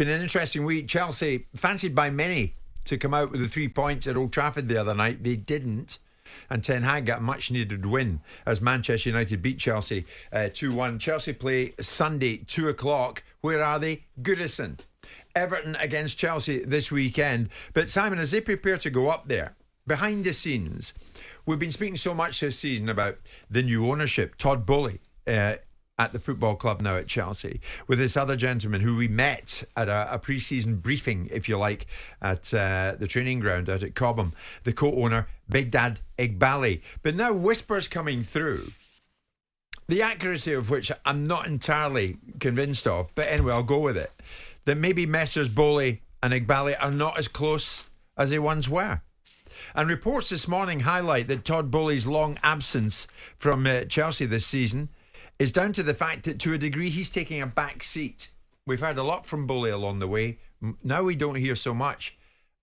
been an interesting week. Chelsea, fancied by many to come out with the 3 points at Old Trafford the other night. They didn't. And Ten Hag got a much-needed win as Manchester United beat Chelsea 2-1. Chelsea play Sunday, 2 o'clock. Where are they? Goodison. Everton against Chelsea this weekend. But Simon, as they prepare to go up there, behind the scenes, we've been speaking so much this season about the new ownership, Todd Boehly, at the football club now at Chelsea, with this other gentleman who we met at a pre-season briefing, if you like, at the training ground out at Cobham, the co-owner, Big Dad Igbali. But now whispers coming through, the accuracy of which I'm not entirely convinced of, but anyway, I'll go with it, that maybe Messrs Boehly and Igbali are not as close as they once were. And reports this morning highlight that Todd Boehly's long absence from Chelsea this season is down to the fact that, to a degree, he's taking a back seat. We've heard a lot from Boehly along the way. Now we don't hear so much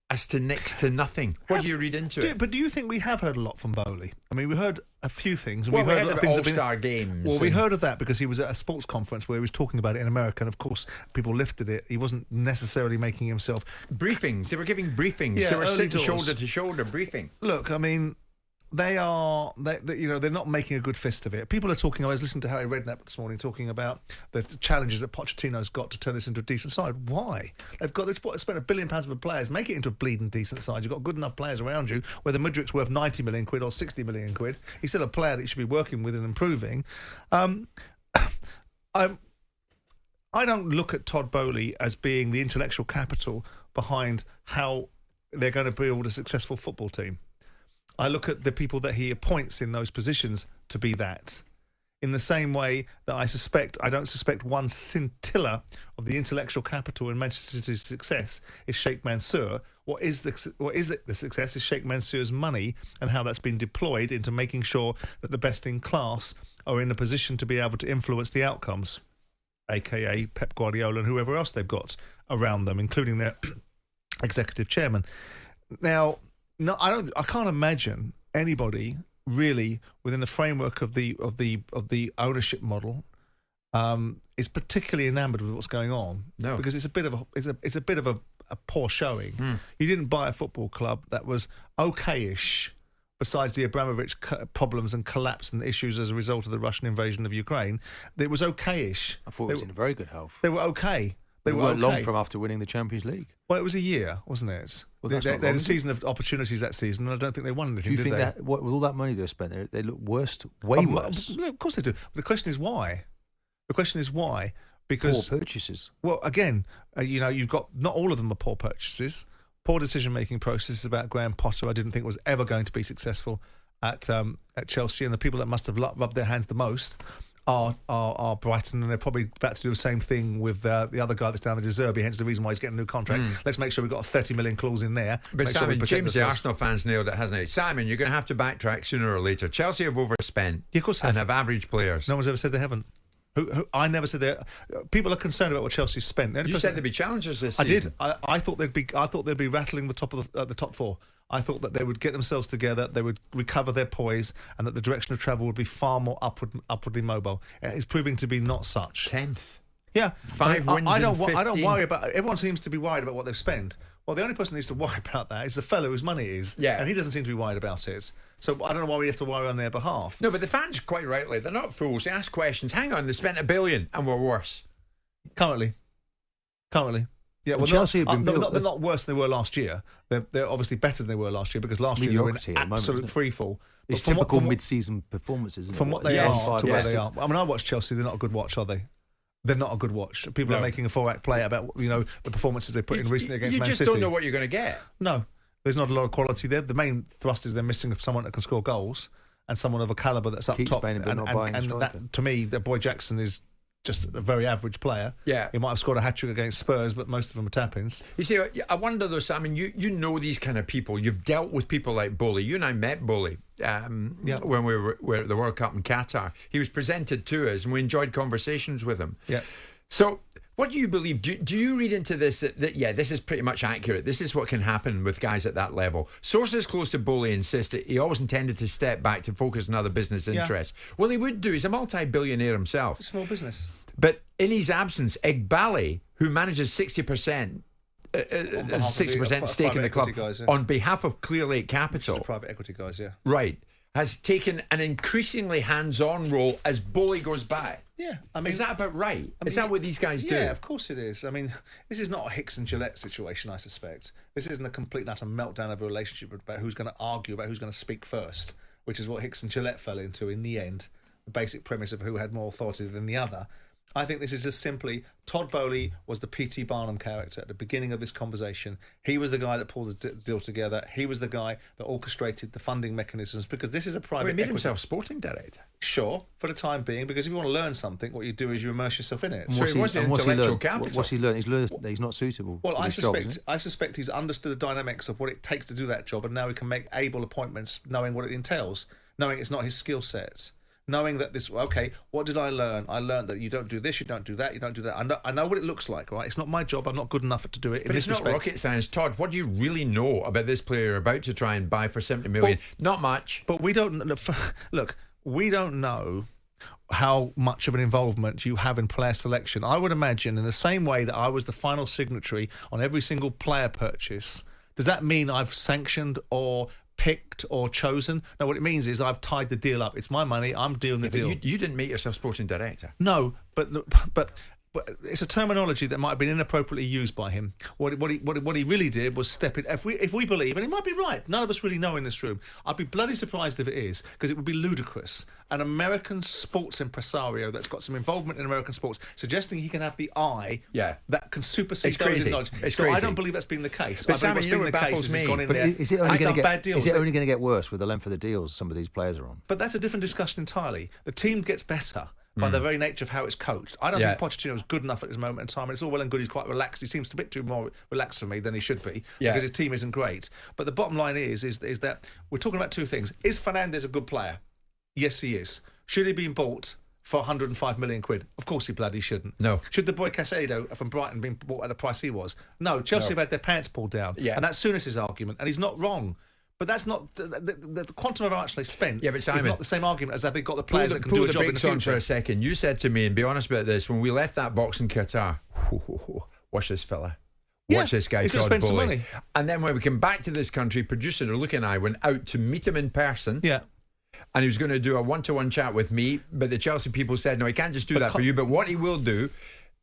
as to next to nothing. What do you read into it? But do you think we have heard a lot from Boehly? I mean, we heard a few things. Well, we heard of All-Star games. Well, we heard of that because he was at a sports conference where he was talking about it in America, and of course, people lifted it. He wasn't necessarily making himself... Briefings. They were giving briefings. Yeah, they were sitting doors. shoulder to shoulder briefing. Look, I mean... they're not making a good fist of it. People are talking. I was listening to Harry Redknapp this morning talking about the challenges that Pochettino's got to turn this into a decent side. Why? They've spent £1 billion for players, make it into a bleeding decent side. You've got good enough players around you. Whether Mudrik's worth 90 million quid or 60 million quid, he's still a player that you should be working with and improving. I don't look at Todd Boehly as being the intellectual capital behind how they're going to build a successful football team. I look at the people that he appoints in those positions to be that. In the same way that I don't suspect one scintilla of the intellectual capital in Manchester City's success is Sheikh Mansour. What is the success is Sheikh Mansour's money and how that's been deployed into making sure that the best in class are in a position to be able to influence the outcomes, aka Pep Guardiola and whoever else they've got around them, including their executive chairman. Now, no, I can't imagine anybody really within the framework of the ownership model is particularly enamoured with what's going on. No, because it's a bit of a poor showing. You didn't buy a football club that was okay-ish, besides the Abramovich problems and collapse and issues as a result of the Russian invasion of Ukraine. It was okay-ish. I thought it was in very good health. They were okay. They weren't long from after winning the Champions League. Well, it was a year, wasn't it? Well, they had a season of opportunities that season, and I don't think they won anything, did they? Do you think that, with all that money they spent, they look worse, way worse? Of course they do. But the question is why? Because poor purchases. Well, again, you've got, not all of them are poor purchases. Poor decision-making processes about Graham Potter I didn't think was ever going to be successful at Chelsea, and the people that must have rubbed their hands the most are Brighton, and they're probably about to do the same thing with the other guy that's down the De Zerbi, hence the reason why he's getting a new contract. Let's make sure we've got a 30 million clause in there. But Simon, sure James, the Arsenal fans nailed it, hasn't he? Simon, you're going to have to backtrack sooner or later. Chelsea have overspent and have average players. No one's ever said they haven't. I never said that. People are concerned about what Chelsea spent. You said there'd be challengers this season. I did. I thought they'd be rattling the top of the top four. I thought that they would get themselves together, they would recover their poise, and that the direction of travel would be far more upwardly mobile. It's proving to be not such. 10th. Yeah, 5 wins I in 15. I don't worry about. Everyone seems to be worried about what they've spent. Well, the only person who needs to worry about that is the fellow whose money it is. Yeah, and he doesn't seem to be worried about it. So I don't know why we have to worry on their behalf. No, but the fans, quite rightly, they're not fools. They ask questions. Hang on, they spent $1 billion and we're worse. Currently. Yeah, well, Chelsea they're not worse than they were last year. They're obviously better than they were last year because last year they were in absolute freefall. It's typical mid-season performances, isn't it? From what they are to where they are. I mean, I watch Chelsea. They're not a good watch, are they? They're not a good watch. People are making a 4-act play about the performances they put in recently against Man City. You just don't know what you're going to get. No, there's not a lot of quality there. The main thrust is they're missing someone that can score goals and someone of a calibre that's up top. And that, to me, that Boy Jackson is just a very average player. Yeah. He might have scored a hat-trick against Spurs, but most of them are tap-ins. You see, I wonder though, Simon, you know these kind of people. You've dealt with people like Boehly. You and I met Boehly when we were at the World Cup in Qatar. He was presented to us and we enjoyed conversations with him. Yeah. So What do you believe? Do you read into this that yeah, this is pretty much accurate? This is what can happen with guys at that level. Sources close to Bowley insist that he always intended to step back to focus on other business interests. Well, he would do. He's a multi-billionaire himself. Small business. But in his absence, Igbali, who manages 60%, 60% stake in the club guys, on behalf of Clear Lake Capital. Just the private equity guys, yeah. Right. Has taken an increasingly hands-on role as Bowley goes by. Yeah. I mean, is that about right? Is that what these guys do? Yeah, of course it is. I mean, this is not a Hicks and Gillette situation, I suspect. This isn't a complete and utter meltdown of a relationship about who's going to argue about who's going to speak first, which is what Hicks and Gillette fell into in the end, the basic premise of who had more authority than the other. I think this is just simply Todd Bowley was the P.T. Barnum character at the beginning of this conversation. He was the guy that pulled the deal together. He was the guy that orchestrated the funding mechanisms, because this is a private... Well, he made himself sporting director. Sure, for the time being, because if you want to learn something, what you do is you immerse yourself in it. So he was the intellectual capital. What's he learned? He's learned that he's not suitable. Well, for I this job, suspect he's understood the dynamics of what it takes to do that job, and now he can make able appointments, knowing what it entails, knowing it's not his skill set. Knowing that this, okay, what did I learn? I learned that you don't do this, you don't do that, you don't do that. I know what it looks like, right? It's not my job. I'm not good enough to do it. But it's not rocket science. Todd, what do you really know about this player you're about to try and buy for 70 million? Well, not much. But we don't... Look, we don't know how much of an involvement you have in player selection. I would imagine in the same way that I was the final signatory on every single player purchase, does that mean I've sanctioned or picked or chosen? No, what it means is I've tied the deal up. It's my money. I'm doing the deal. You didn't make yourself sporting director. No, but it's a terminology that might have been inappropriately used by him. What he really did was step in. If we believe, and he might be right, none of us really know in this room. I'd be bloody surprised if it is, because it would be ludicrous. An American sports impresario that's got some involvement in American sports, suggesting he can have the eye that can supersede those in knowledge. It's so crazy. I don't believe that's been the case. But I Sammy, believe what's been the case is he's gone in there. Is it only going to get worse with the length of the deals some of these players are on? But that's a different discussion entirely. The team gets better by the very nature of how it's coached. I don't think Pochettino is good enough at this moment in time. And it's all well and good. He's quite relaxed. He seems a bit too more relaxed for me than he should be because his team isn't great. But the bottom line is that we're talking about two things. Is Fernandes a good player? Yes, he is. Should he be bought for 105 million quid? Of course he bloody shouldn't. No. Should the boy Casado from Brighton be bought at the price he was? No. Chelsea have had their pants pulled down. Yeah. And that's Souness' argument. And he's not wrong. But that's not the quantum of how much they spent. Yeah, but Simon, is not the same argument as that they've got the players that can do a job in the future. For a second, you said to me, and be honest about this, when we left that box in Qatar, watch this fella. Watch this guy, Todd Bowley. And then when we came back to this country, producer Luke and I went out to meet him in person. Yeah. And he was going to do a one-to-one chat with me, but the Chelsea people said, no, he can't just do that for you. But what he will do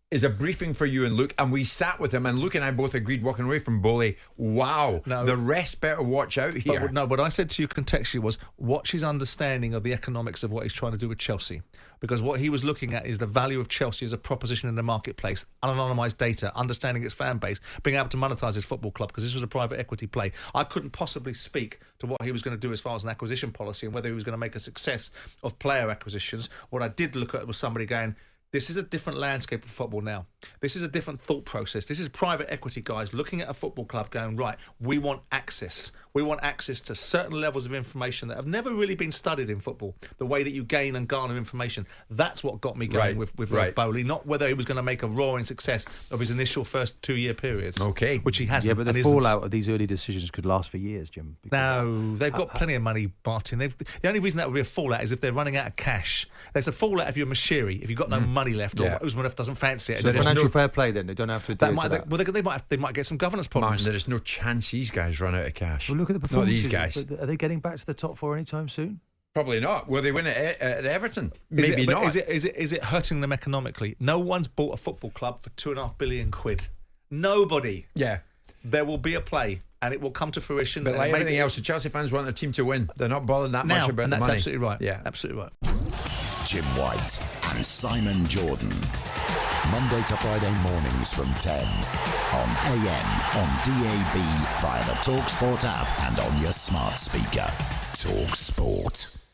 is a briefing for you and Luke, and we sat with him, and Luke and I both agreed, walking away from Bowley, wow, the rest better watch out here. But what I said to you contextually was, watch his understanding of the economics of what he's trying to do with Chelsea. Because what he was looking at is the value of Chelsea as a proposition in the marketplace, unanonymised data, understanding its fan base, being able to monetise his football club, because this was a private equity play. I couldn't possibly speak to what he was going to do as far as an acquisition policy and whether he was going to make a success of player acquisitions. What I did look at was somebody going, this is a different landscape of football now. This is a different thought process. This is private equity guys looking at a football club going, right, we want access. We want access to certain levels of information that have never really been studied in football, the way that you gain and garner information. That's what got me going with Bowley, not whether he was going to make a roaring success of his initial first 2-year period. Okay. Which he hasn't. Yeah, but the fallout of these early decisions could last for years, Jim. No, they've got plenty of money, Martin. The only reason that would be a fallout is if they're running out of cash. There's a fallout if you're Mashiri, if you've got no money left, or Usmanov doesn't fancy it. So financial fair play, then they don't have to adhere to that. Well, they might get some governance problems. Martin, there is no chance these guys run out of cash. Well, look at the performances. Not these guys. Are they getting back to the top four anytime soon? Probably not. Will they win at Everton? Maybe not. Is it hurting them economically? No one's bought a football club for £2.5 billion. Nobody. Yeah. There will be a play, and it will come to fruition. But like everything else, the Chelsea fans want their team to win. They're not bothered that much about the money. That's absolutely right. Yeah, absolutely right. Jim White and Simon Jordan. Monday to Friday mornings from 10 on AM, on DAB, via the TalkSPORT app and on your smart speaker. TalkSPORT.